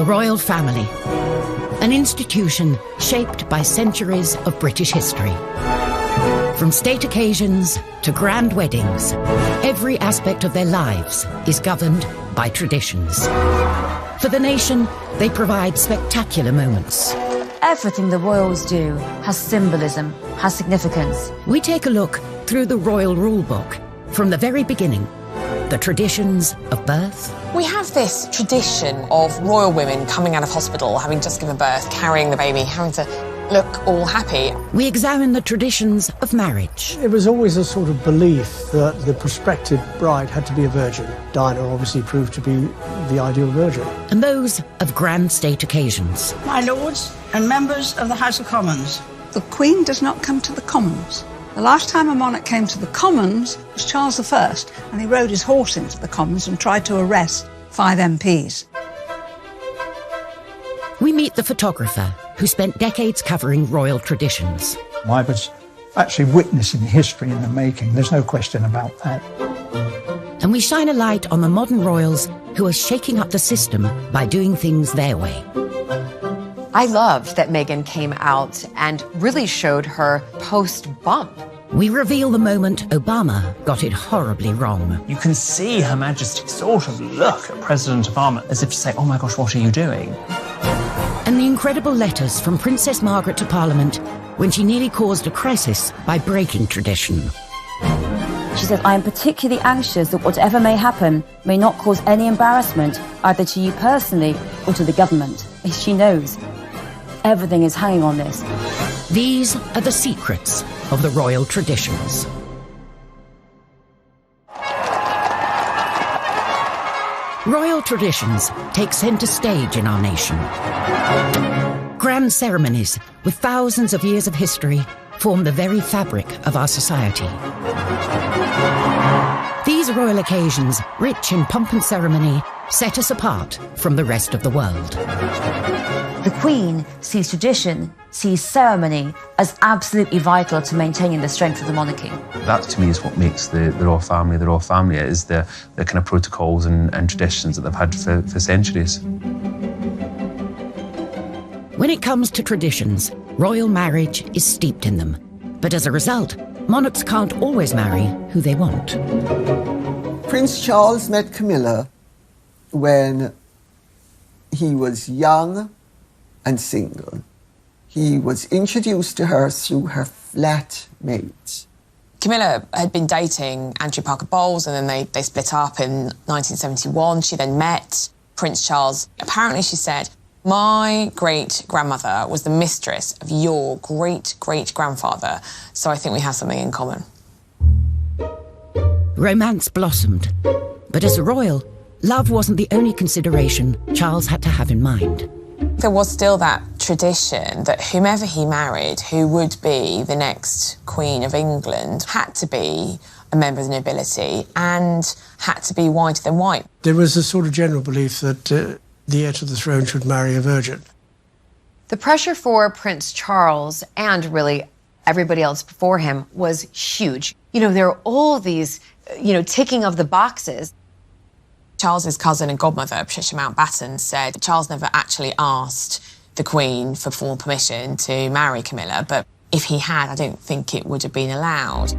The royal family, an institution shaped by centuries of British history. From state occasions to grand weddings, every aspect of their lives is governed by traditions. For the nation, they provide spectacular moments. Everything the royals do has symbolism, has significance. We take a look through the royal rule book from the very beginning. The traditions of birth. We have this tradition of royal women coming out of hospital, having just given birth, carrying the baby, having to look all happy. We examine the traditions of marriage. It was always a sort of belief that the prospective bride had to be a virgin. Diana obviously proved to be the ideal virgin. And those of grand state occasions. My lords and members of the House of Commons. The Queen does not come to the Commons. The last time a monarch came to the Commons was Charles I, and he rode his horse into the Commons and tried to arrest 5 MPs. We meet the photographer who spent decades covering royal traditions. I was actually witnessing history in the making, there's no question about that. And we shine a light on the modern royals who are shaking up the system by doing things their way. I loved that Meghan came out and really showed her post-bump. We reveal the moment Obama got it horribly wrong. You can see Her Majesty sort of look at President Obama as if to say, oh my gosh, what are you doing? And the incredible letters from Princess Margaret to Parliament when she nearly caused a crisis by breaking tradition. She said, I am particularly anxious that whatever may happen may not cause any embarrassment either to you personally or to the government. As she knows, everything is hanging on this. These are the secrets of the royal traditions. Royal traditions take centre stage in our nation. Grand ceremonies with thousands of years of history form the very fabric of our society. These royal occasions, rich in pomp and ceremony, set us apart from the rest of the world. The Queen sees tradition, sees ceremony as absolutely vital to maintaining the strength of the monarchy. That, to me, is what makes the royal family the royal family. It is the kind of protocols and traditions that they've had for centuries. When it comes to traditions, royal marriage is steeped in them. But as a result, monarchs can't always marry who they want. Prince Charles met Camilla when he was young and single. He was introduced to her through her flatmate. Camilla had been dating Andrew Parker Bowles, and then they split up in 1971. She then met Prince Charles. Apparently, she said, my great-grandmother was the mistress of your great-great-grandfather, so I think we have something in common. Romance blossomed. But as a royal, love wasn't the only consideration Charles had to have in mind. There was still that tradition that whomever he married, who would be the next Queen of England, had to be a member of the nobility and had to be whiter than white. There was a sort of general belief that the heir to the throne should marry a virgin. The pressure for Prince Charles, and really everybody else before him, was huge. You know, there are all these, ticking of the boxes. Charles's cousin and godmother, Patricia Mountbatten, said that Charles never actually asked the Queen for formal permission to marry Camilla, but if he had, I don't think it would have been allowed.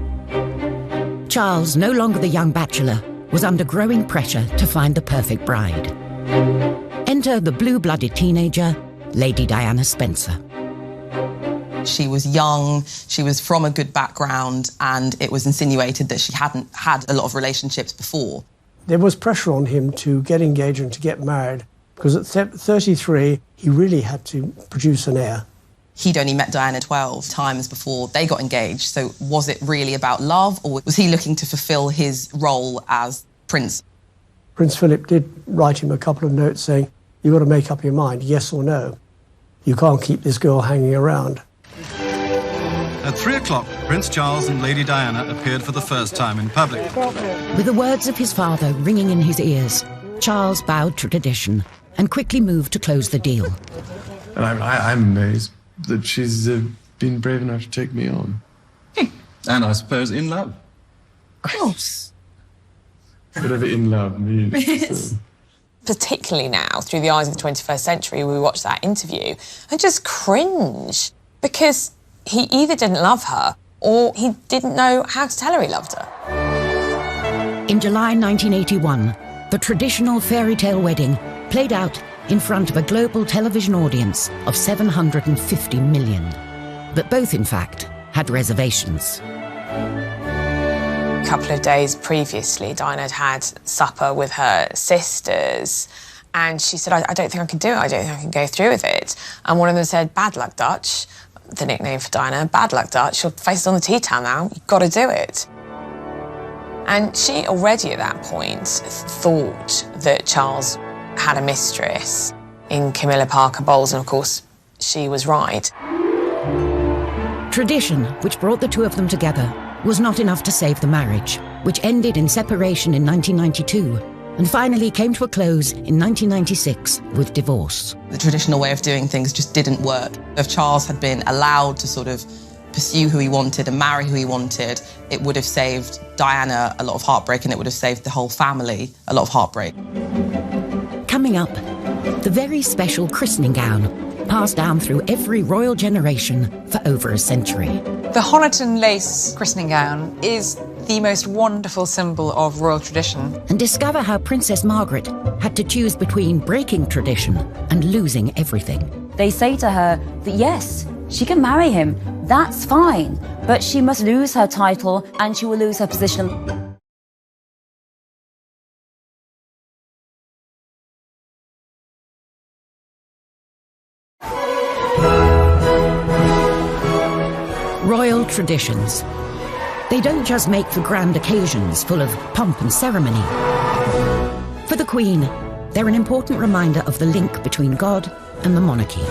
Charles, no longer the young bachelor, was under growing pressure to find the perfect bride. Enter the blue-blooded teenager, Lady Diana Spencer. She was young, she was from a good background, and it was insinuated that she hadn't had a lot of relationships before. There was pressure on him to get engaged and to get married, because at 33, he really had to produce an heir. He'd only met Diana 12 times before they got engaged, so was it really about love, or was he looking to fulfil his role as prince? Prince Philip did write him a couple of notes saying, you've got to make up your mind, yes or no. You can't keep this girl hanging around. At 3 o'clock, Prince Charles and Lady Diana appeared for the first time in public. With the words of his father ringing in his ears, Charles bowed to tradition and quickly moved to close the deal. And I'm amazed that she's been brave enough to take me on. And I suppose in love. Of course. Whatever in love means. particularly now, through the eyes of the 21st century, we watch that interview and just cringe, because he either didn't love her or he didn't know how to tell her he loved her. In July 1981, the traditional fairy tale wedding played out in front of a global television audience of 750 million. But both, in fact, had reservations. A couple of days previously, Diana had had supper with her sisters, and she said, I don't think I can do it, I don't think I can go through with it. And one of them said, "Bad luck, Dutch," the nickname for Diana, "Bad luck, Dutch, your face is on the tea towel now, you've got to do it." And she already at that point thought that Charles had a mistress in Camilla Parker Bowles, and of course, she was right. Tradition, which brought the two of them together, was not enough to save the marriage, which ended in separation in 1992 and finally came to a close in 1996 with divorce. The traditional way of doing things just didn't work. If Charles had been allowed to sort of pursue who he wanted and marry who he wanted, it would have saved Diana a lot of heartbreak, and it would have saved the whole family a lot of heartbreak. Coming up, the very special christening gown, passed down through every royal generation for over a century. The Honiton lace christening gown is the most wonderful symbol of royal tradition. And discover how Princess Margaret had to choose between breaking tradition and losing everything. They say to her that yes, she can marry him, that's fine, but she must lose her title and she will lose her position. Royal traditions. They don't just make for grand occasions full of pomp and ceremony. For the Queen, they're an important reminder of the link between God and the monarchy.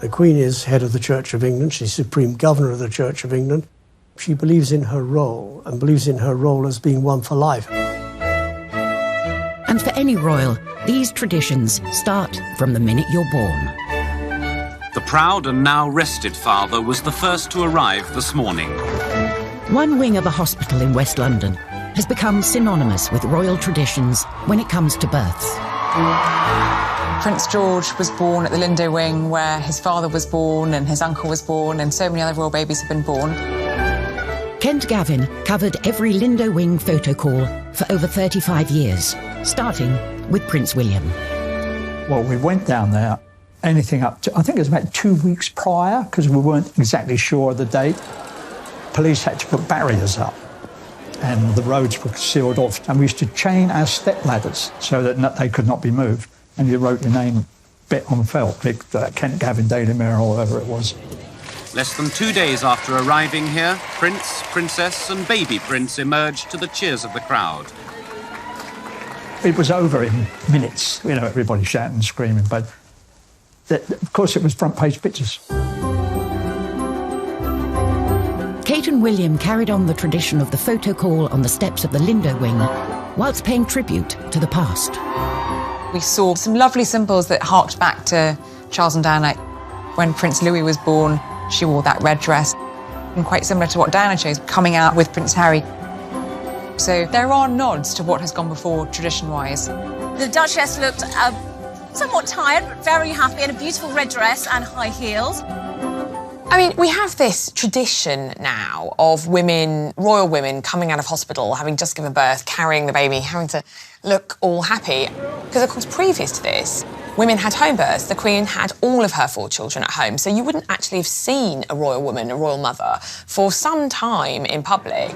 The Queen is head of the Church of England. She's Supreme Governor of the Church of England. She believes in her role, and believes in her role as being one for life. And for any royal, these traditions start from the minute you're born. The proud and now rested father was the first to arrive this morning. One wing of a hospital in West London has become synonymous with royal traditions when it comes to births. Prince George was born at the Lindo Wing, where his father was born and his uncle was born, and so many other royal babies have been born. Kent Gavin covered every Lindo Wing photo call for over 35 years, starting with Prince William. Well, we went down there, anything up to, I think it was about 2 weeks prior, because we weren't exactly sure of the date. Police had to put barriers up, and the roads were sealed off, and we used to chain our step ladders so that they could not be moved. And you wrote your name bit on felt, Kent Gavin, Daily Mirror, or whatever it was. Less than 2 days after arriving here, Prince, Princess and baby Prince emerged to the cheers of the crowd. It was over in minutes, you know, everybody shouting and screaming, but of course it was front page pictures. Kate and William carried on the tradition of the photo call on the steps of the Lindo Wing, whilst paying tribute to the past. We saw some lovely symbols that harked back to Charles and Diana. When Prince Louis was born, she wore that red dress, and quite similar to what Diana chose, coming out with Prince Harry. So there are nods to what has gone before tradition-wise. The Duchess looked somewhat tired, but very happy in a beautiful red dress and high heels. I mean, we have this tradition now of women, royal women, coming out of hospital, having just given birth, carrying the baby, having to look all happy. Because, of course, previous to this, women had home births. The Queen had all of her 4 children at home, so you wouldn't actually have seen a royal woman, a royal mother, for some time in public.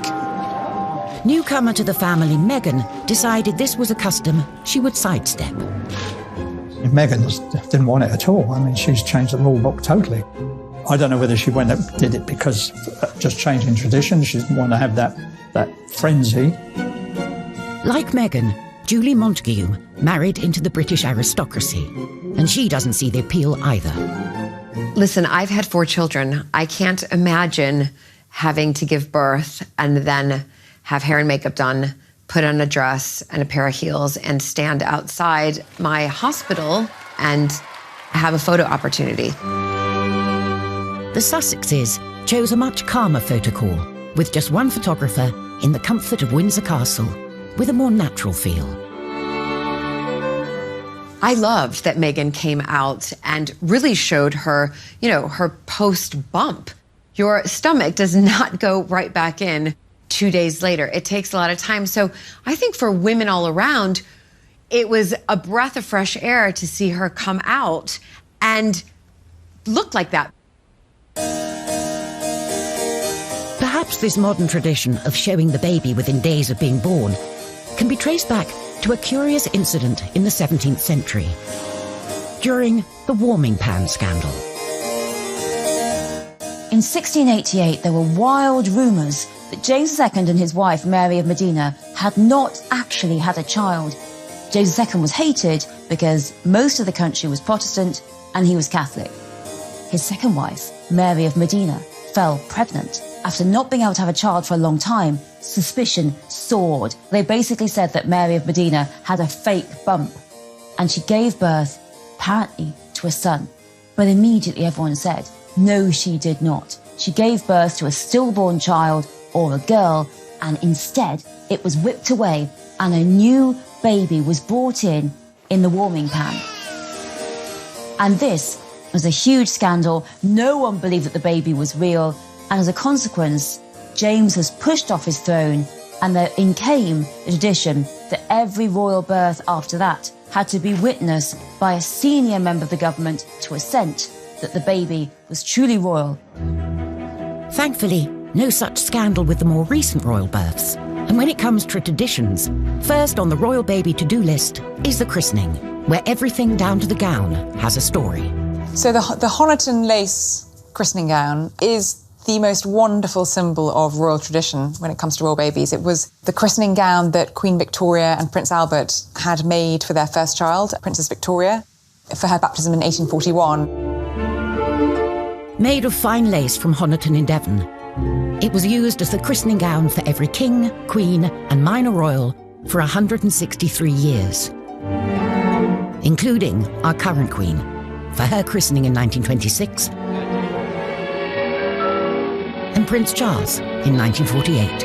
Newcomer to the family, Meghan, decided this was a custom she would sidestep. Meghan didn't want it at all. I mean, she's changed the rule book totally. I don't know whether she went and did it because just changing tradition. She didn't want to have that frenzy. Like Meghan, Julie Montagu married into the British aristocracy, and she doesn't see the appeal either. Listen, I've had 4 children. I can't imagine having to give birth and then have hair and makeup done, put on a dress and a pair of heels, and stand outside my hospital and have a photo opportunity. The Sussexes chose a much calmer photo call, with just one photographer in the comfort of Windsor Castle, with a more natural feel. I loved that Meghan came out and really showed her, her post-bump. Your stomach does not go right back in 2 days later. It takes a lot of time. So I think for women all around, it was a breath of fresh air to see her come out and look like that. Perhaps this modern tradition of showing the baby within days of being born can be traced back to a curious incident in the 17th century, during the warming pan scandal. In 1688, there were wild rumours that James II and his wife, Mary of Modena, had not actually had a child. James II was hated because most of the country was Protestant and he was Catholic. His second wife, Mary of Modena, fell pregnant. After not being able to have a child for a long time, suspicion soared. They basically said that Mary of Modena had a fake bump, and she gave birth, apparently, to a son. But immediately everyone said, no, she did not. She gave birth to a stillborn child, or a girl, and instead it was whipped away and a new baby was brought in the warming pan. And this was a huge scandal. No one believed that the baby was real. And as a consequence, James was pushed off his throne, and in came the tradition that every royal birth after that had to be witnessed by a senior member of the government to assent that the baby was truly royal. Thankfully, no such scandal with the more recent royal births. And when it comes to traditions, first on the royal baby to-do list is the christening, where everything down to the gown has a story. So the Honiton lace christening gown is the most wonderful symbol of royal tradition when it comes to royal babies. It was the christening gown that Queen Victoria and Prince Albert had made for their first child, Princess Victoria, for her baptism in 1841. Made of fine lace from Honiton in Devon, it was used as the christening gown for every king, queen and minor royal for 163 years, including our current queen, for her christening in 1926, and Prince Charles in 1948.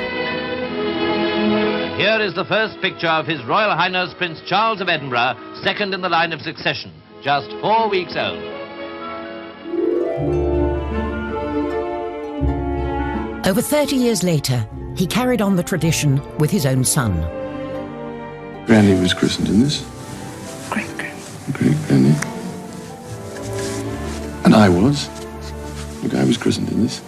Here is the first picture of His Royal Highness Prince Charles of Edinburgh, second in the line of succession, just 4 weeks old. Over 30 years later, he carried on the tradition with his own son. Granny was christened in this. Great-granny. And I was. Look, I was christened in this.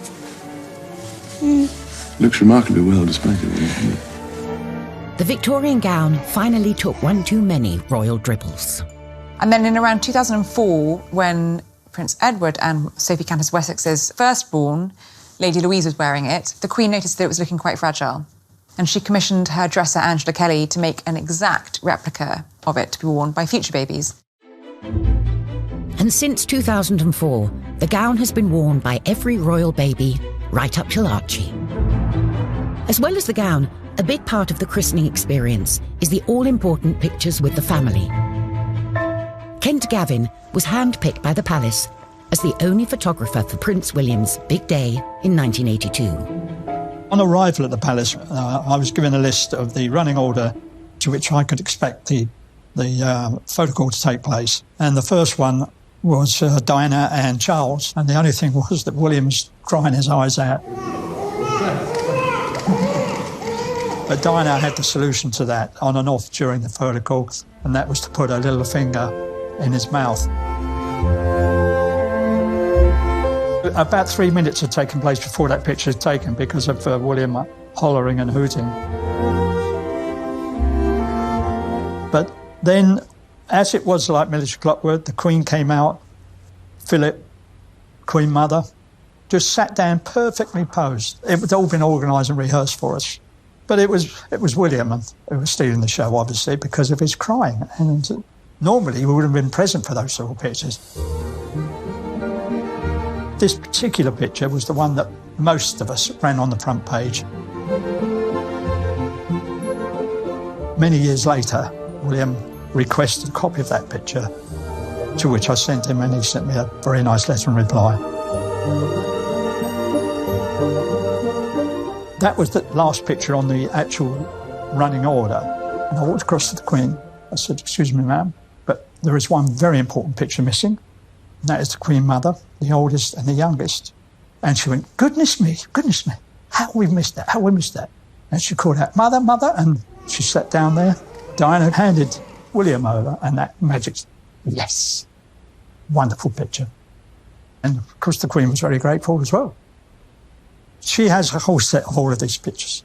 Looks remarkably well despite it, doesn't it? The Victorian gown finally took one too many royal dribbles. And then in around 2004, when Prince Edward and Sophie Countess of Wessex's firstborn, Lady Louise, was wearing it, the Queen noticed that it was looking quite fragile. And she commissioned her dresser, Angela Kelly, to make an exact replica of it to be worn by future babies. And since 2004, the gown has been worn by every royal baby, right up till Archie. As well as the gown, a big part of the christening experience is the all-important pictures with the family. Kent Gavin was handpicked by the palace as the only photographer for Prince William's big day in 1982. On arrival at the palace, I was given a list of the running order to which I could expect the photo call to take place. And the first one was Diana and Charles, and the only thing was that William's crying his eyes out. But Diana had the solution to that on and off during the photo call, and that was to put her little finger in his mouth. About 3 minutes had taken place before that picture was taken because of William hollering and hooting. But then, as it was like military clockwork, the Queen came out, Philip, Queen Mother, just sat down perfectly posed. It had all been organised and rehearsed for us. But it was William who was stealing the show, obviously, because of his crying. And normally we would have been present for those sort of pictures. This particular picture was the one that most of us ran on the front page. Many years later, William requested a copy of that picture, to which I sent him, and he sent me a very nice letter in reply. That was the last picture on the actual running order. And I walked across to the Queen. I said, "Excuse me, ma'am, but There is one very important picture missing, and that is the Queen Mother, the oldest and the youngest. And she went, goodness me, how have we missed that, And she called out, mother, mother, and she sat down there. Diana handed William over, and that magic, yes, wonderful picture. And of course the Queen was very grateful as well. She has a whole set of all of these pictures.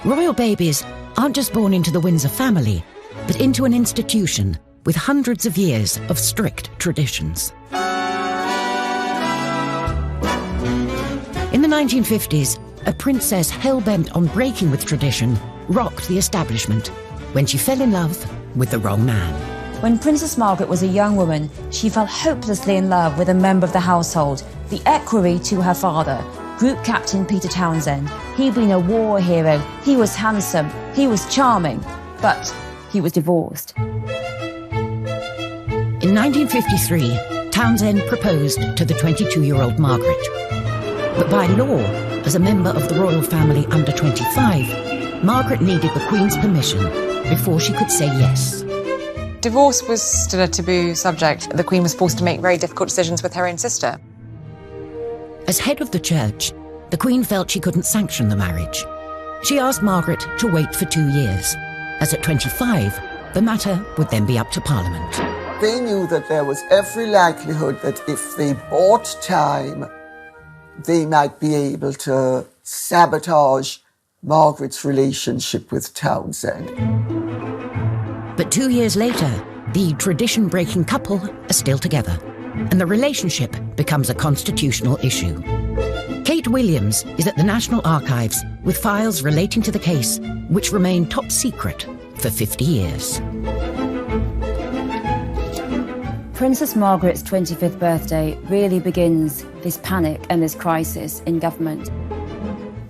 Royal babies aren't just born into the Windsor family, but into an institution with hundreds of years of strict traditions. In the 1950s, a princess hell-bent on breaking with tradition rocked the establishment when she fell in love with the wrong man. When Princess Margaret was a young woman, she fell hopelessly in love with a member of the household, the equerry to her father, Group Captain Peter Townsend. He'd been a war hero, he was handsome, he was charming, but he was divorced. In 1953, Townsend proposed to the 22-year-old Margaret. But by law, as a member of the royal family under 25, Margaret needed the Queen's permission before she could say yes. Divorce was still a taboo subject. The Queen was forced to make very difficult decisions with her own sister. As head of the church, the Queen felt she couldn't sanction the marriage. She asked Margaret to wait for 2 years, as at 25, the matter would then be up to Parliament. They knew that there was every likelihood that if they bought time, they might be able to sabotage Margaret's relationship with Townsend. But 2 years later, the tradition-breaking couple are still together, and the relationship becomes a constitutional issue. Kate Williams is at the National Archives with files relating to the case, which remain top secret for 50 years. Princess Margaret's 25th birthday really begins this panic and this crisis in government.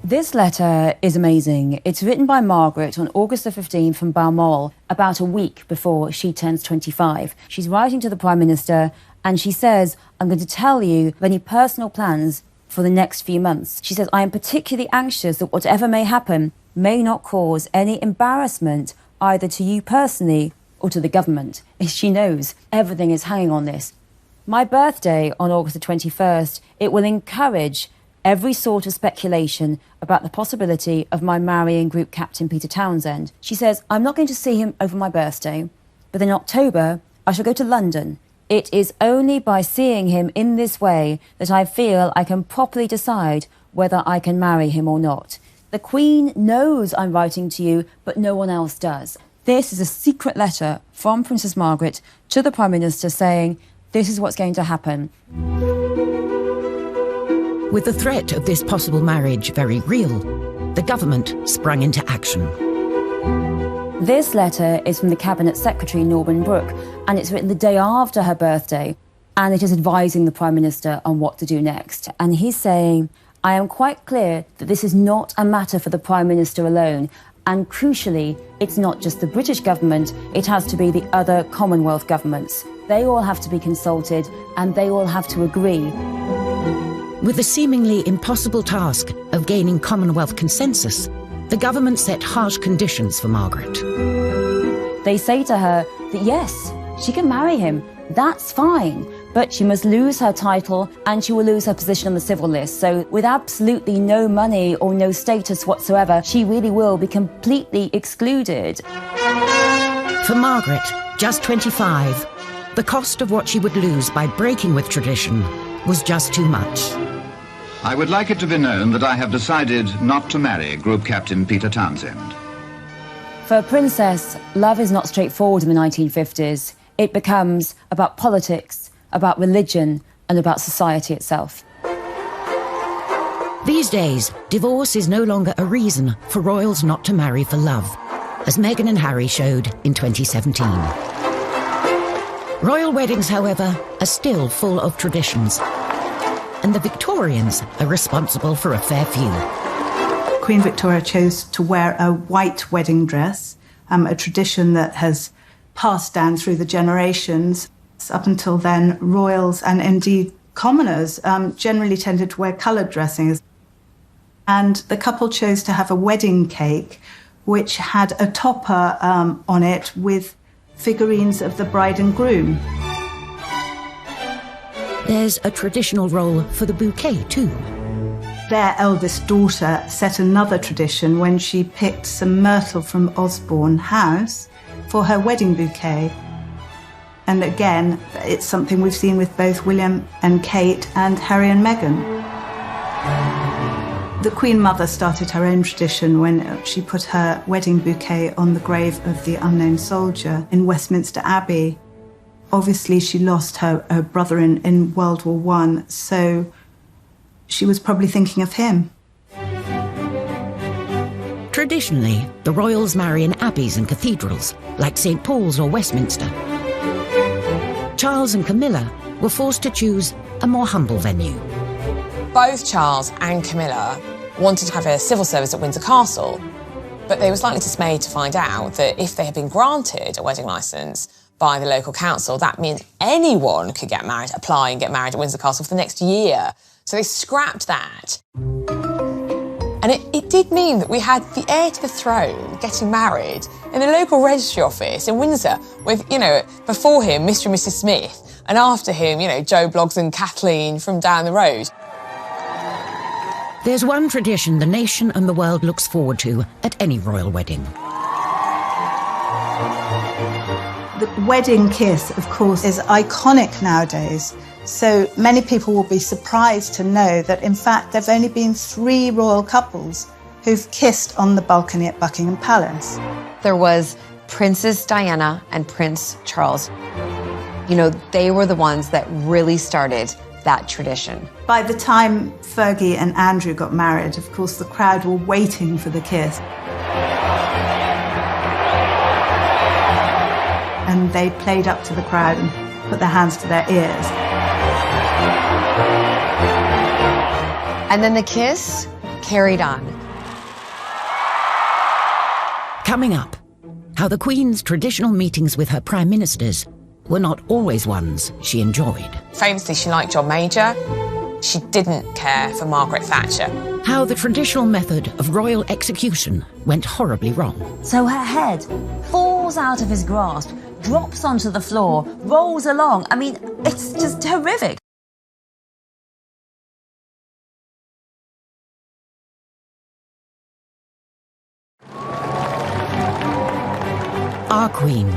This letter is amazing. It's written by Margaret on August the 15th from Balmoral, about a week before she turns 25. She's writing to the Prime Minister and she says, I'm going to tell you of any personal plans for the next few months. She says, I am particularly anxious that whatever may happen may not cause any embarrassment either to you personally or to the government. She knows everything is hanging on this. My birthday on August the 21st, it will encourage every sort of speculation about the possibility of my marrying Group Captain Peter Townsend. She says, I'm not going to see him over my birthday, but in October, I shall go to London. It is only by seeing him in this way that I feel I can properly decide whether I can marry him or not. The Queen knows I'm writing to you, but no one else does. This is a secret letter from Princess Margaret to the Prime Minister saying, this is what's going to happen. With the threat of this possible marriage very real, the government sprung into action. This letter is from the Cabinet Secretary, Norman Brooke, and it's written the day after her birthday, and it is advising the Prime Minister on what to do next. And he's saying, I am quite clear that this is not a matter for the Prime Minister alone, and crucially, it's not just the British government, it has to be the other Commonwealth governments. They all have to be consulted, and they all have to agree. With the seemingly impossible task of gaining Commonwealth consensus, the government set harsh conditions for Margaret. They say to her that yes, she can marry him, that's fine, but she must lose her title and she will lose her position on the civil list. So with absolutely no money or no status whatsoever, she really will be completely excluded. For Margaret, just 25, the cost of what she would lose by breaking with tradition was just too much. I would like it to be known that I have decided not to marry Group Captain Peter Townsend. For a princess, love is not straightforward in the 1950s. It becomes about politics, about religion, and about society itself. These days, divorce is no longer a reason for royals not to marry for love, as Meghan and Harry showed in 2017. Royal weddings, however, are still full of traditions, and the Victorians are responsible for a fair few. Queen Victoria chose to wear a white wedding dress, a tradition that has passed down through the generations. Up until then, royals and indeed commoners generally tended to wear coloured dressings. And the couple chose to have a wedding cake which had a topper on it with figurines of the bride and groom. There's a traditional role for the bouquet too. Their eldest daughter set another tradition when she picked some myrtle from Osborne House for her wedding bouquet. And again, it's something we've seen with both William and Kate and Harry and Meghan. The Queen Mother started her own tradition when she put her wedding bouquet on the grave of the unknown soldier in Westminster Abbey. Obviously, she lost her brother in World War I, so she was probably thinking of him. Traditionally, the royals marry in abbeys and cathedrals, like St. Paul's or Westminster. Charles and Camilla were forced to choose a more humble venue. Both Charles and Camilla wanted to have a civil service at Windsor Castle, but they were slightly dismayed to find out that if they had been granted a wedding licence by the local council, that meant anyone could get married, apply and get married at Windsor Castle for the next year. So they scrapped that. And it did mean that we had the heir to the throne getting married in the local registry office in Windsor with, before him, Mr. and Mrs. Smith, and after him, Joe Bloggs and Kathleen from down the road. There's one tradition the nation and the world looks forward to at any royal wedding. The wedding kiss, of course, is iconic nowadays. So many people will be surprised to know that, in fact, there have only been 3 royal couples who've kissed on the balcony at Buckingham Palace. There was Princess Diana and Prince Charles. They were the ones that really started that tradition. By the time Fergie and Andrew got married, of course, the crowd were waiting for the kiss. And they played up to the crowd and put their hands to their ears. And then the kiss carried on. Coming up, how the Queen's traditional meetings with her prime ministers were not always ones she enjoyed. Famously, she liked John Major. She didn't care for Margaret Thatcher. How the traditional method of royal execution went horribly wrong. So her head falls out of his grasp, drops onto the floor, rolls along. I mean, it's just horrific. Our Queen,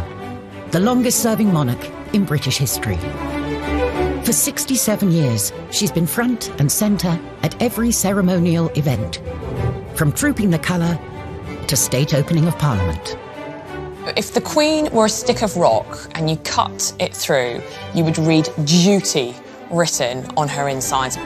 the longest-serving monarch in British history. For 67 years, she's been front and centre at every ceremonial event, from trooping the colour to state opening of Parliament. If the Queen were a stick of rock and you cut it through, you would read duty written on her insides.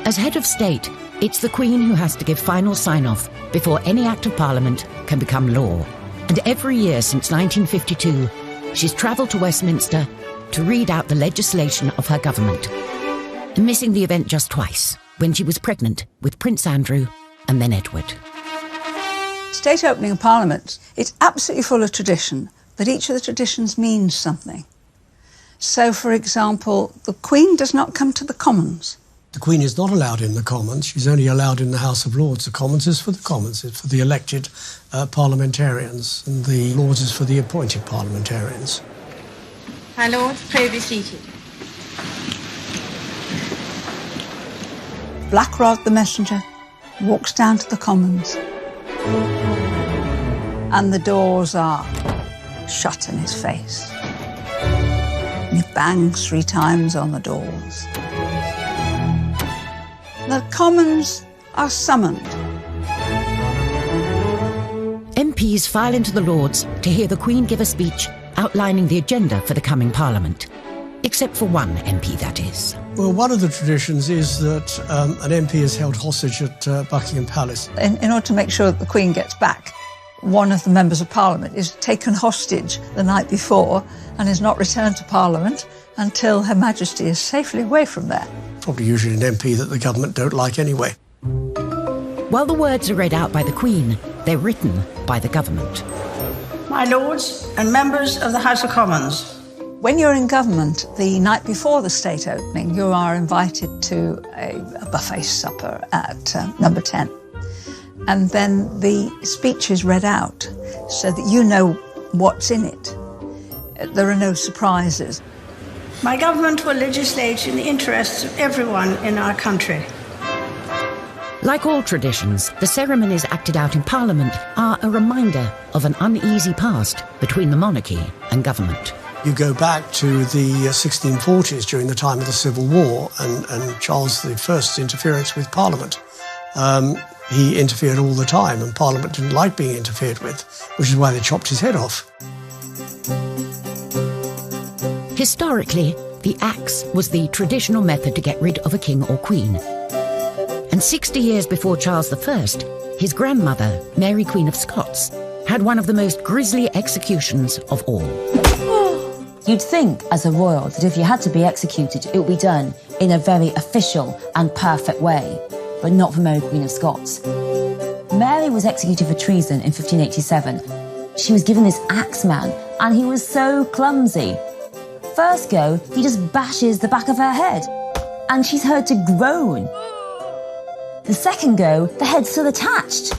As head of state, it's the Queen who has to give final sign-off before any act of Parliament can become law. And every year since 1952, she's travelled to Westminster to read out the legislation of her government, missing the event just twice, when she was pregnant with Prince Andrew and then Edward. State opening of Parliament, it's absolutely full of tradition, but each of the traditions means something. So, for example, the Queen does not come to the Commons. The Queen is not allowed in the Commons. She's only allowed in the House of Lords. The Commons is for the Commons. It's for the elected parliamentarians, and the Lords is for the appointed parliamentarians. My Lord, pray be seated. Black Rod the messenger walks down to the Commons, and the doors are shut in his face. And he bangs 3 times on the doors. The Commons are summoned. MPs file into the Lords to hear the Queen give a speech outlining the agenda for the coming Parliament. Except for one MP, that is. Well, one of the traditions is that an MP is held hostage at Buckingham Palace. In order to make sure that the Queen gets back, one of the members of Parliament is taken hostage the night before and is not returned to Parliament until Her Majesty is safely away from there. Probably usually an MP that the government don't like anyway. While the words are read out by the Queen, they're written by the government. My Lords and members of the House of Commons. When you're in government, the night before the state opening, you are invited to a buffet supper at number 10. And then the speech is read out so that you know what's in it. There are no surprises. My government will legislate in the interests of everyone in our country. Like all traditions, the ceremonies acted out in Parliament are a reminder of an uneasy past between the monarchy and government. You go back to the 1640s during the time of the Civil War and Charles I's interference with Parliament. He interfered all the time, and Parliament didn't like being interfered with, which is why they chopped his head off. Historically, the axe was the traditional method to get rid of a king or queen. And 60 years before Charles I, his grandmother, Mary Queen of Scots, had one of the most grisly executions of all. You'd think, as a royal, that if you had to be executed, it would be done in a very official and perfect way, but not for Mary Queen of Scots. Mary was executed for treason in 1587. She was given this axe man, and he was so clumsy. First go, he just bashes the back of her head, and she's heard to groan. The second go, the head's still attached.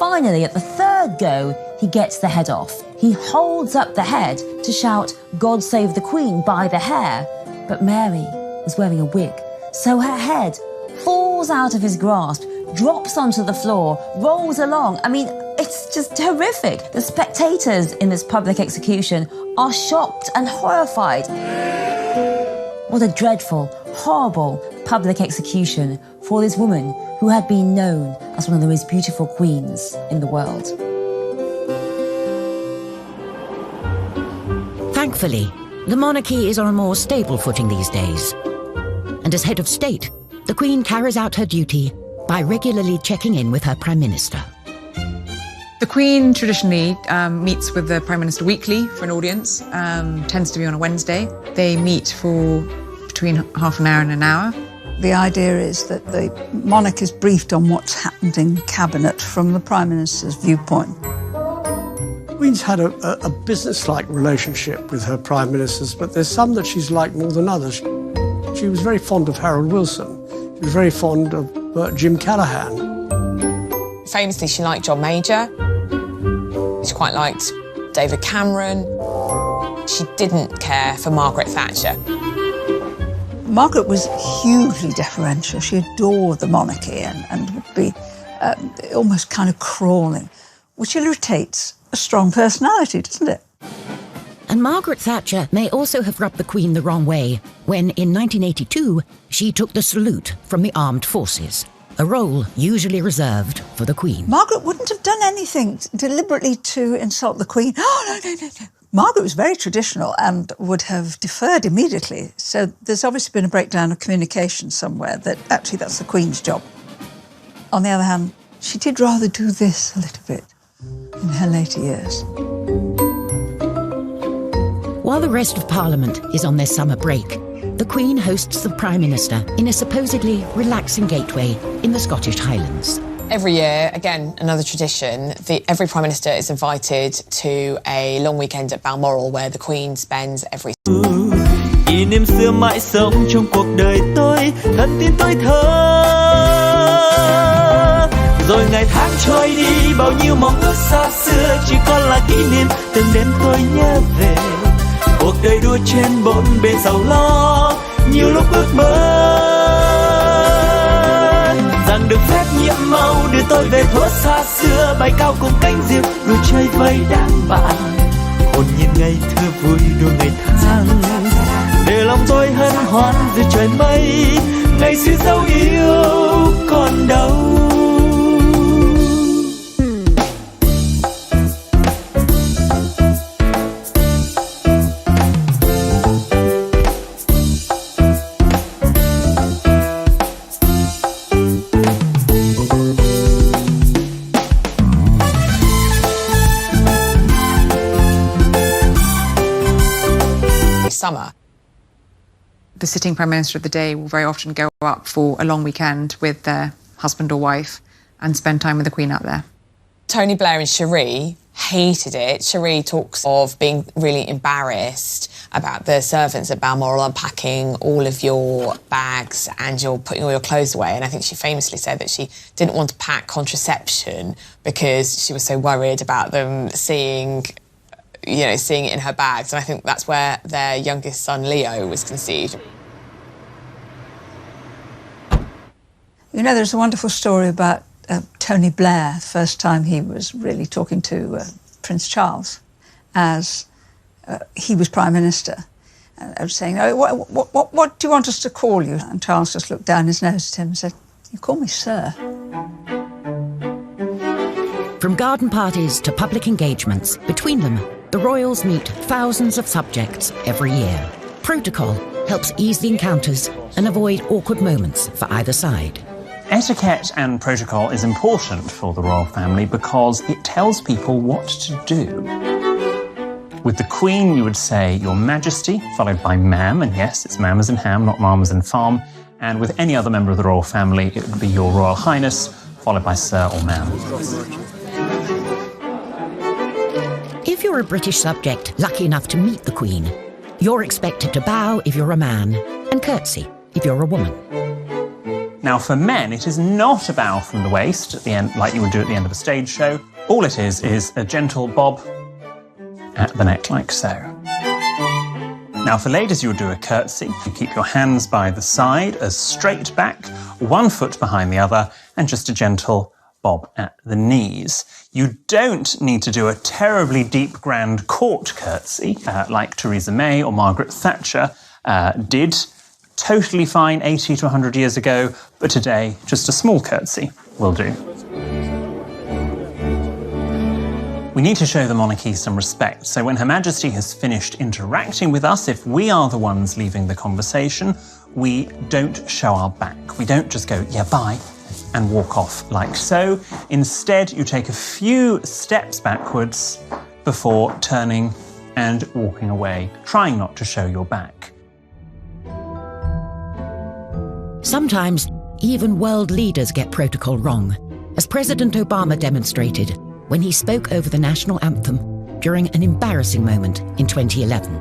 Finally, at the third go, he gets the head off. He holds up the head to shout, "God save the Queen," by the hair. But Mary was wearing a wig, so her head falls out of his grasp, drops onto the floor, rolls along. I mean, it's just horrific. The spectators in this public execution are shocked and horrified. What a dreadful, horrible public execution for this woman who had been known as one of the most beautiful queens in the world. Thankfully, the monarchy is on a more stable footing these days. And as head of state, the Queen carries out her duty by regularly checking in with her Prime Minister. The Queen traditionally meets with the Prime Minister weekly for an audience, tends to be on a Wednesday. They meet for between half an hour and an hour. The idea is that the monarch is briefed on what's happened in Cabinet from the Prime Minister's viewpoint. The Queen's had a business-like relationship with her Prime Ministers, but there's some that she's liked more than others. She was very fond of Harold Wilson. She was very fond of Jim Callaghan. Famously, she liked John Major. She quite liked David Cameron. She didn't care for Margaret Thatcher. Margaret was hugely deferential. She adored the monarchy and would be almost kind of crawling, which irritates a strong personality, doesn't it? And Margaret Thatcher may also have rubbed the Queen the wrong way when, in 1982, she took the salute from the armed forces, a role usually reserved for the Queen. Margaret wouldn't have done anything deliberately to insult the Queen. Oh, no. Margaret was very traditional and would have deferred immediately. So there's obviously been a breakdown of communication somewhere that actually that's the Queen's job. On the other hand, she did rather do this a little bit in her later years. While the rest of Parliament is on their summer break, the Queen hosts the Prime Minister in a supposedly relaxing gateway in the Scottish Highlands. Every year, again, another tradition, every Prime Minister is invited to a long weekend at Balmoral where the Queen spends every... Kỷ niệm xưa mãi sống trong cuộc đời tôi, thật tin tôi thơ. Rồi ngày tháng trôi đi, bao nhiêu mong ước xa xưa chỉ còn là kỷ niệm từng đêm tôi nhớ về. Cuộc đời đua trên bốn bề giàu lo, nhiều lúc ước mơ rằng được phép nhiệm màu đưa tôi về thuở xa xưa, bay cao cùng cánh diều đua chơi với đám bạn, hồn nhiên ngày thơ vui đua ngày tháng, để lòng tôi hân hoan giữa trời mây, ngày xưa dấu yêu còn đâu. Summer. The sitting Prime Minister of the day will very often go up for a long weekend with their husband or wife and spend time with the Queen out there. Tony Blair and Cherie hated it. Cherie talks of being really embarrassed about the servants at Balmoral unpacking all of your bags and you're putting all your clothes away. And I think she famously said that she didn't want to pack contraception because she was so worried about them seeing it in her bags. And I think that's where their youngest son, Leo, was conceived. You know, there's a wonderful story about Tony Blair, the first time he was really talking to Prince Charles as he was Prime Minister. And I was saying, what do you want us to call you? And Charles just looked down his nose at him and said, you call me Sir. From garden parties to public engagements, between them, the royals meet thousands of subjects every year. Protocol helps ease the encounters and avoid awkward moments for either side. Etiquette and protocol is important for the royal family because it tells people what to do. With the Queen, you would say Your Majesty, followed by Ma'am, and yes, it's Ma'am as in ham, not Ma'am as in farm. And with any other member of the royal family, it would be Your Royal Highness, followed by Sir or Ma'am. If you're a British subject lucky enough to meet the Queen, you're expected to bow if you're a man and curtsy if you're a woman. Now, for men, it is not a bow from the waist at the end, like you would do at the end of a stage show. All it is a gentle bob at the neck, like so. Now, for ladies, you would do a curtsy. You keep your hands by the side, as straight back, one foot behind the other, and just a gentle bob at the knees. You don't need to do a terribly deep, grand court curtsy, like Theresa May or Margaret Thatcher did. Totally fine 80 to 100 years ago, but today, just a small curtsy will do. We need to show the monarchy some respect, so when Her Majesty has finished interacting with us, if we are the ones leaving the conversation, we don't show our back. We don't just go, yeah, bye, and walk off like so. Instead, you take a few steps backwards before turning and walking away, trying not to show your back. Sometimes, even world leaders get protocol wrong, as President Obama demonstrated when he spoke over the national anthem during an embarrassing moment in 2011. To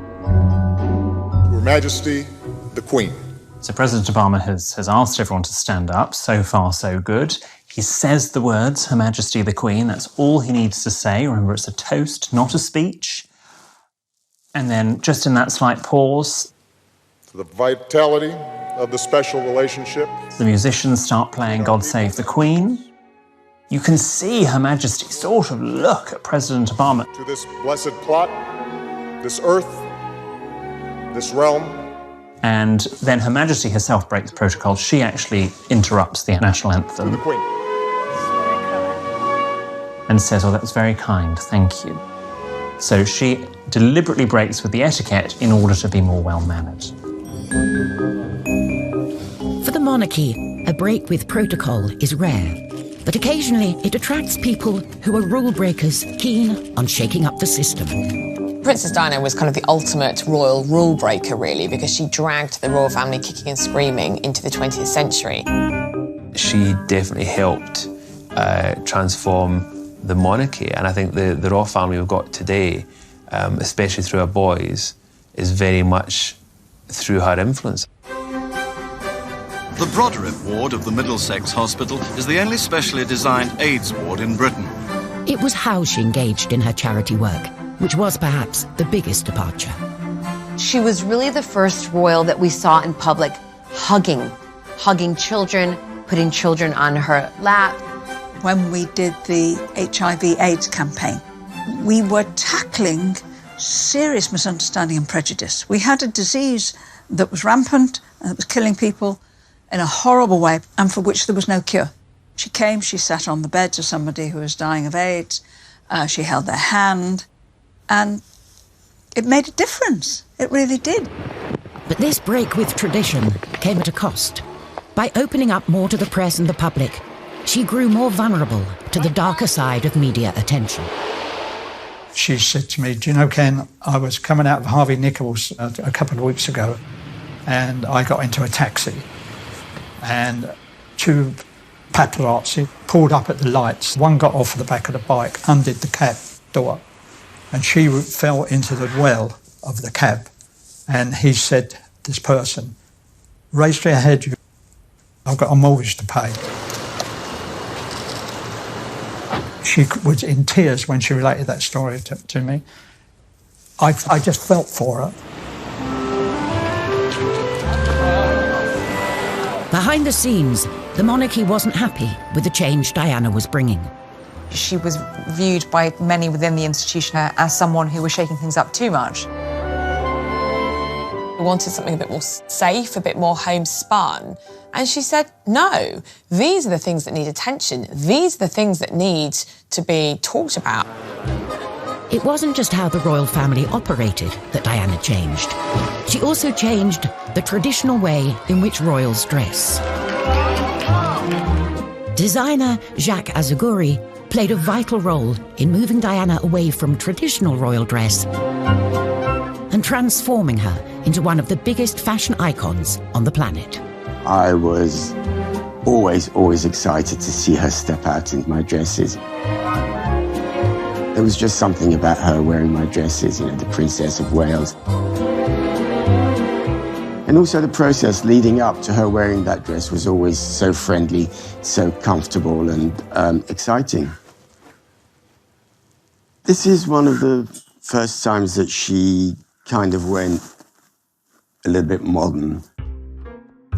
Her Majesty, the Queen. So President Obama has asked everyone to stand up. So far, so good. He says the words, Her Majesty the Queen. That's all he needs to say. Remember, it's a toast, not a speech. And then, just in that slight pause, To the vitality of the special relationship. The musicians start playing God Save the Queen. You can see Her Majesty sort of look at President Obama. To this blessed plot, this earth, this realm. And then Her Majesty herself breaks protocol. She actually interrupts the national anthem. To the Queen. And says, oh, that was very kind, thank you. So she deliberately breaks with the etiquette in order to be more well-mannered. For the monarchy, a break with protocol is rare, but occasionally it attracts people who are rule breakers keen on shaking up the system. Princess Diana was kind of the ultimate royal rule breaker, really, because she dragged the royal family kicking and screaming into the 20th century. She definitely helped transform the monarchy, and I think the royal family we've got today, especially through our boys, is very much through her influence. The Broderick ward of the Middlesex Hospital is the only specially designed AIDS ward in Britain. It was how she engaged in her charity work, which was perhaps the biggest departure. She was really the first royal that we saw in public hugging children, putting children on her lap. When we did the HIV/AIDS campaign, we were tackling serious misunderstanding and prejudice. We had a disease that was rampant and that was killing people in a horrible way and for which there was no cure. She came, she sat on the bed of somebody who was dying of AIDS, she held their hand, and it made a difference. It really did. But this break with tradition came at a cost. By opening up more to the press and the public, she grew more vulnerable to the darker side of media attention. She said to me, do you know, Ken, I was coming out of Harvey Nichols a couple of weeks ago, and I got into a taxi, and two paparazzi pulled up at the lights. One got off the back of the bike, undid the cab door, and she fell into the well of the cab. And he said, this person, raise their head, I've got a mortgage to pay. She was in tears when she related that story to me. I just felt for her. Behind the scenes, the monarchy wasn't happy with the change Diana was bringing. She was viewed by many within the institution as someone who was shaking things up too much. We wanted something a bit more safe, a bit more homespun. And she said, no, these are the things that need attention. These are the things that need to be talked about. It wasn't just how the royal family operated that Diana changed. She also changed the traditional way in which royals dress. Designer Jacques Azuguri played a vital role in moving Diana away from traditional royal dress and transforming her into one of the biggest fashion icons on the planet. I was always excited to see her step out in my dresses. There was just something about her wearing my dresses, the Princess of Wales. And also the process leading up to her wearing that dress was always so friendly, so comfortable and exciting. This is one of the first times that she kind of went a little bit modern.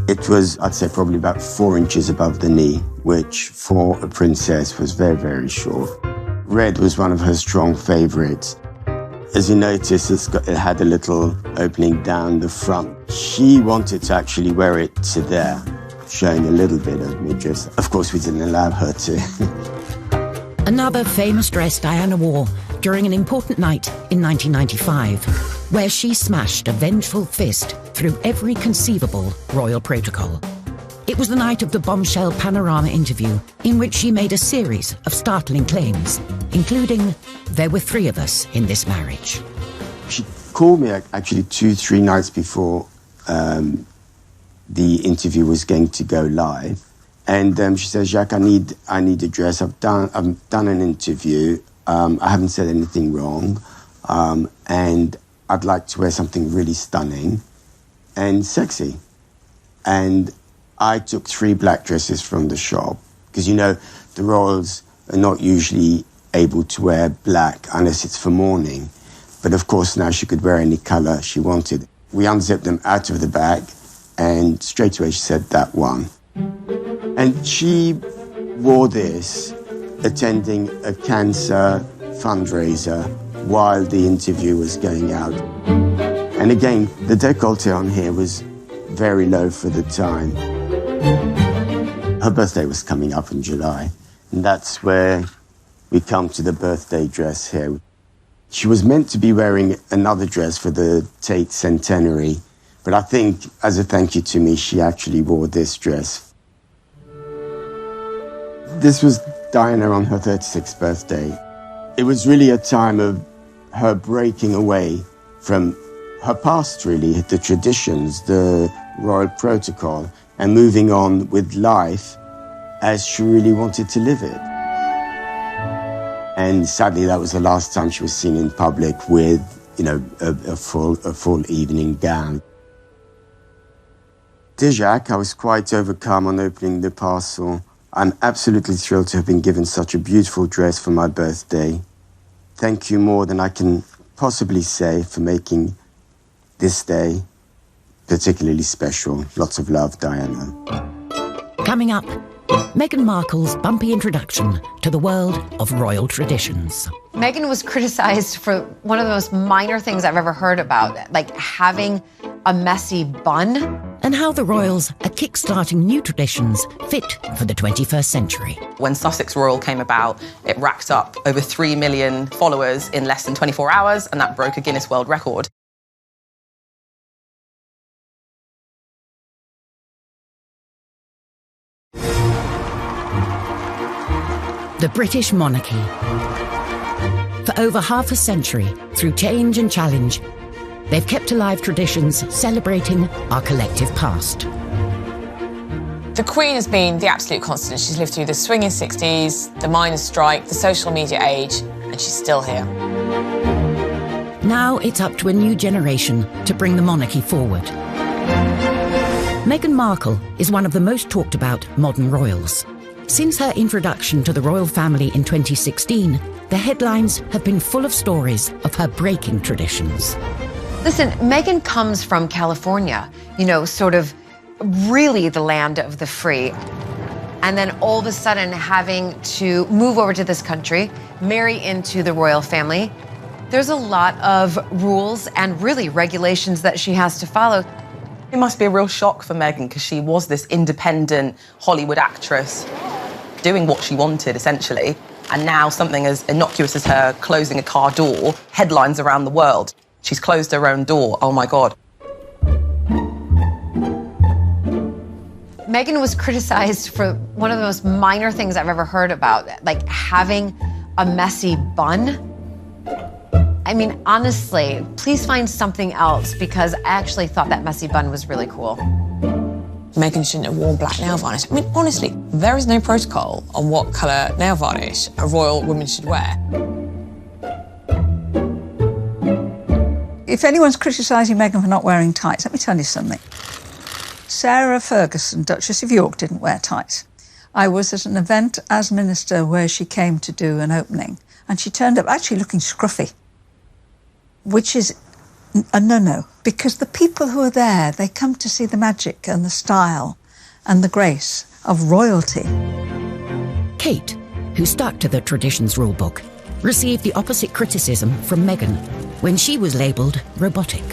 It was, I'd say, probably about 4 inches above the knee, which for a princess was very, very short. Red was one of her strong favourites. As you notice, it had a little opening down the front. She wanted to actually wear it to there, showing a little bit of midriff. Of course, we didn't allow her to. Another famous dress Diana wore during an important night in 1995, where she smashed a vengeful fist through every conceivable royal protocol. It was the night of the bombshell Panorama interview, in which she made a series of startling claims, including, there were 3 of us in this marriage. She called me actually 2-3 nights before the interview was going to go live. And she says, Jacques, I need a dress. I've done an interview. I haven't said anything wrong. And I'd like to wear something really stunning and sexy. And I took 3 black dresses from the shop because, the royals are not usually able to wear black unless it's for mourning. But of course, now she could wear any colour she wanted. We unzipped them out of the bag and straight away she said, that one. And she wore this attending a cancer fundraiser while the interview was going out. And again, the décolleté on here was very low for the time. Her birthday was coming up in July, and that's where we come to the birthday dress here. She was meant to be wearing another dress for the Tate centenary, but I think as a thank you to me, she actually wore this dress. This was Diana on her 36th birthday. It was really a time of her breaking away from her past, really, the traditions, the royal protocol, and moving on with life as she really wanted to live it. And sadly, that was the last time she was seen in public with, a full evening gown. Dear Jacques, I was quite overcome on opening the parcel. I'm absolutely thrilled to have been given such a beautiful dress for my birthday. Thank you more than I can possibly say for making this day particularly special. Lots of love, Diana. Coming up, Meghan Markle's bumpy introduction to the world of royal traditions. Meghan was criticized for one of the most minor things I've ever heard about, like having a messy bun. And how the royals are kickstarting new traditions fit for the 21st century. When Sussex Royal came about, it racked up over 3 million followers in less than 24 hours, and that broke a Guinness World Record. The British monarchy. For over half a century, through change and challenge, they've kept alive traditions celebrating our collective past. The Queen has been the absolute constant. She's lived through the swinging 60s, the miners' strike, the social media age, and she's still here. Now it's up to a new generation to bring the monarchy forward. Meghan Markle is one of the most talked about modern royals. Since her introduction to the royal family in 2016, the headlines have been full of stories of her breaking traditions. Listen, Meghan comes from California, you know, sort of really the land of the free. And then all of a sudden having to move over to this country, marry into the royal family. There's a lot of rules and really regulations that she has to follow. It must be a real shock for Meghan because she was this independent Hollywood actress doing what she wanted, essentially. And now something as innocuous as her closing a car door, headlines around the world. She's closed her own door. Oh, my God. Meghan was criticized for one of the most minor things I've ever heard about, like having a messy bun. I mean, honestly, please find something else because I actually thought that messy bun was really cool. Meghan shouldn't have worn black nail varnish. I mean, honestly, there is no protocol on what colour nail varnish a royal woman should wear. If anyone's criticising Meghan for not wearing tights, let me tell you something. Sarah Ferguson, Duchess of York, didn't wear tights. I was at an event as minister where she came to do an opening, and she turned up actually looking scruffy, which is a no-no, because the people who are there, they come to see the magic and the style and the grace of royalty. Kate, who stuck to the traditions rulebook, received the opposite criticism from Meghan when she was labelled robotic.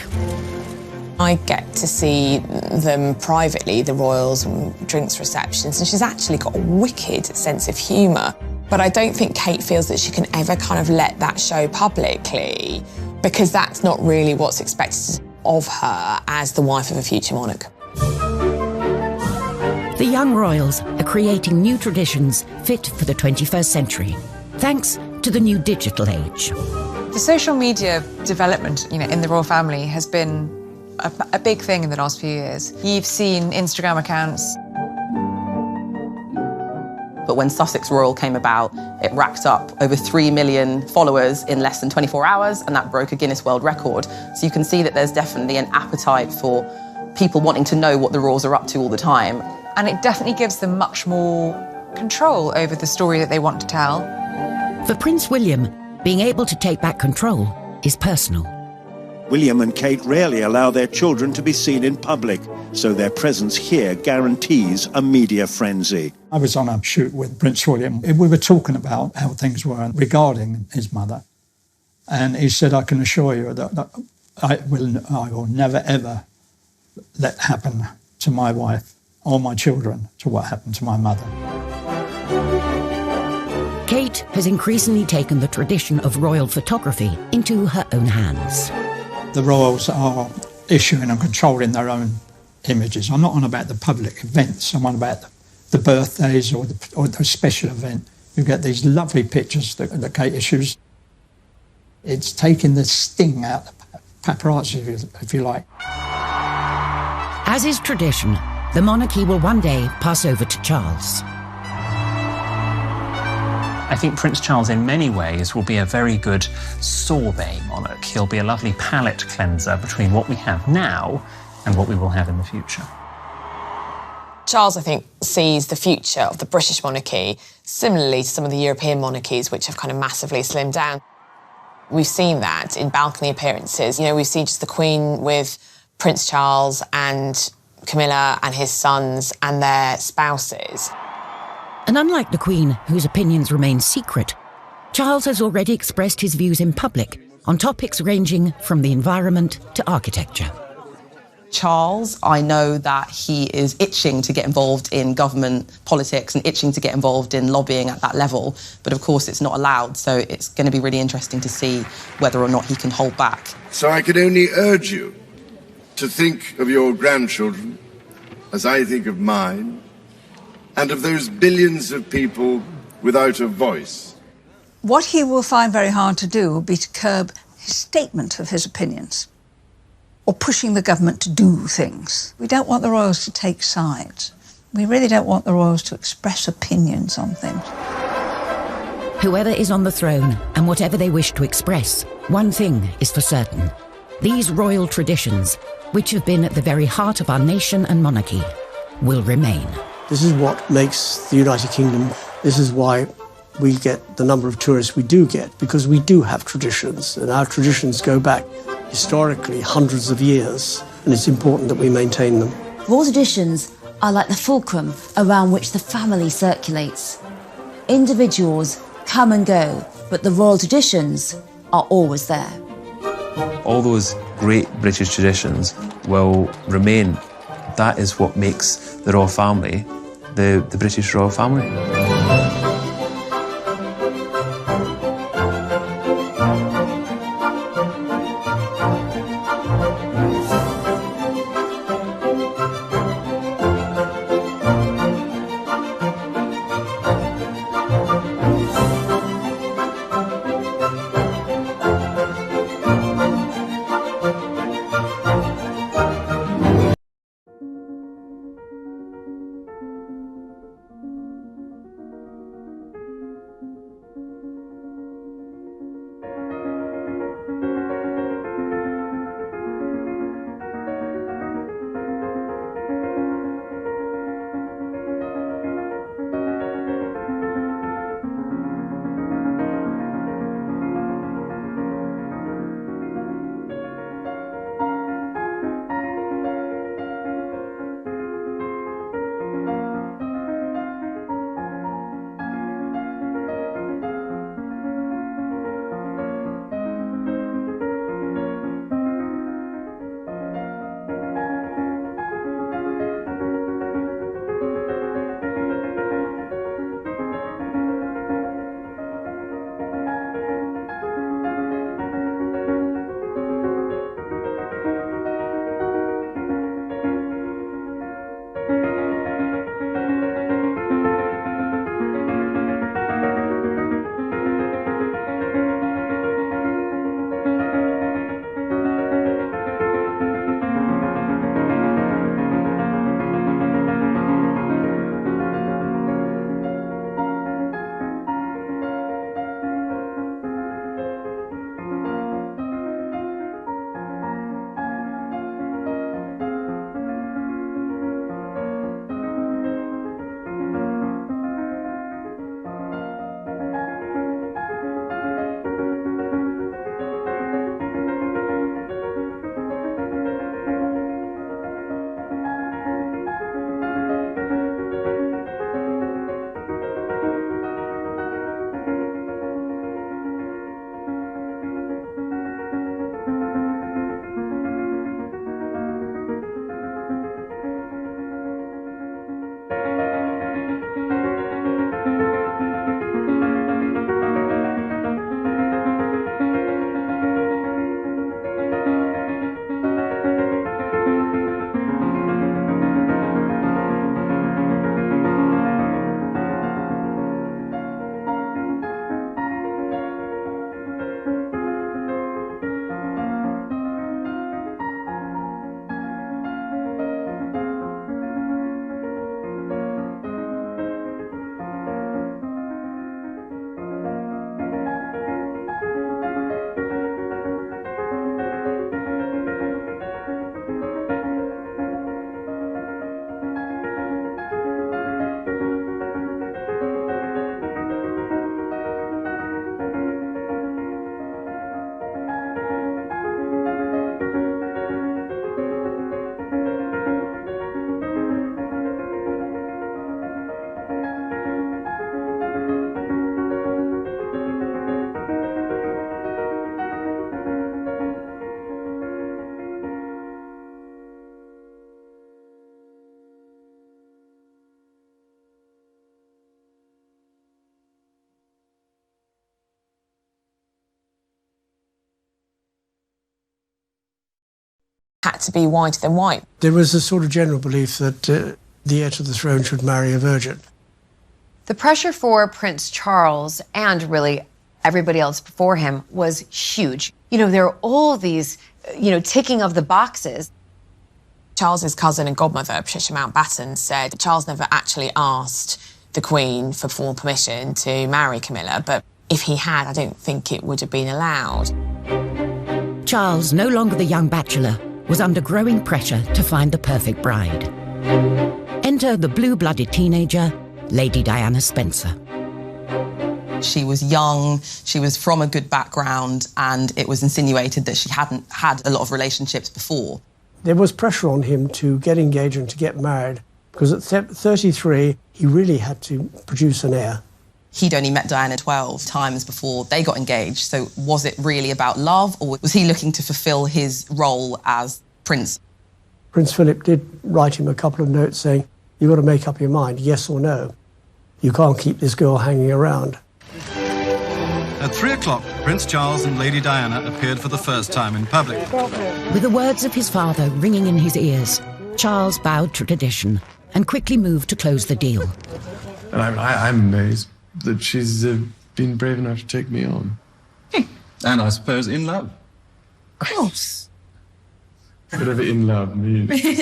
I get to see them privately, the royals, and drinks receptions, and she's actually got a wicked sense of humour. But I don't think Kate feels that she can ever kind of let that show publicly, because that's not really what's expected of her as the wife of a future monarch. The young royals are creating new traditions fit for the 21st century, thanks to the new digital age. The social media development, you know, in the royal family has been a big thing in the last few years. You've seen Instagram accounts. But when Sussex Royal came about, it racked up over 3 million followers in less than 24 hours, and that broke a Guinness World Record. So you can see that there's definitely an appetite for people wanting to know what the royals are up to all the time. And it definitely gives them much more control over the story that they want to tell. For Prince William, being able to take back control is personal. William and Kate rarely allow their children to be seen in public, so their presence here guarantees a media frenzy. I was on a shoot with Prince William. We were talking about how things were regarding his mother. And he said, I can assure you that I will never, ever let happen to my wife or my children to what happened to my mother. Kate has increasingly taken the tradition of royal photography into her own hands. The royals are issuing and controlling their own images. I'm not on about the public events. I'm on about the birthdays or the special event. You get these lovely pictures that Kate issues. It's taking the sting out of paparazzi, if you like. As is tradition, the monarchy will one day pass over to Charles. I think Prince Charles, in many ways, will be a very good sorbet monarch. He'll be a lovely palate cleanser between what we have now and what we will have in the future. Charles, I think, sees the future of the British monarchy similarly to some of the European monarchies, which have kind of massively slimmed down. We've seen that in balcony appearances. You know, we've seen just the Queen with Prince Charles and Camilla and his sons and their spouses. And unlike the Queen, whose opinions remain secret, Charles has already expressed his views in public on topics ranging from the environment to architecture. Charles, I know that he is itching to get involved in government politics and itching to get involved in lobbying at that level, but of course it's not allowed, so it's going to be really interesting to see whether or not he can hold back. So I can only urge you to think of your grandchildren as I think of mine, and of those billions of people without a voice. What he will find very hard to do will be to curb his statement of his opinions or pushing the government to do things. We don't want the royals to take sides. We really don't want the royals to express opinions on things. Whoever is on the throne and whatever they wish to express, one thing is for certain. These royal traditions, which have been at the very heart of our nation and monarchy, will remain. This is what makes the United Kingdom, this is why we get the number of tourists we do get, because we do have traditions, and our traditions go back historically hundreds of years, and it's important that we maintain them. Royal traditions are like the fulcrum around which the family circulates. Individuals come and go, but the royal traditions are always there. All those great British traditions will remain. That is what makes the royal family the British royal family. Had to be whiter than white. There was a sort of general belief that the heir to the throne should marry a virgin. The pressure for Prince Charles, and really everybody else before him, was huge. You know, there are all these, ticking of the boxes. Charles's cousin and godmother, Patricia Mountbatten, said Charles never actually asked the Queen for formal permission to marry Camilla, but if he had, I don't think it would have been allowed. Charles, no longer the young bachelor, was under growing pressure to find the perfect bride. Enter the blue-blooded teenager, Lady Diana Spencer. She was young, she was from a good background, and it was insinuated that she hadn't had a lot of relationships before. There was pressure on him to get engaged and to get married, because at 33, he really had to produce an heir. He'd only met Diana 12 times before they got engaged, so was it really about love, or was he looking to fulfil his role as prince? Prince Philip did write him a couple of notes saying, you've got to make up your mind, yes or no. You can't keep this girl hanging around. At 3 o'clock, Prince Charles and Lady Diana appeared for the first time in public. With the words of his father ringing in his ears, Charles bowed to tradition and quickly moved to close the deal. And I'm amazed that she's been brave enough to take me on. And I suppose in love. Of course. Whatever in love means.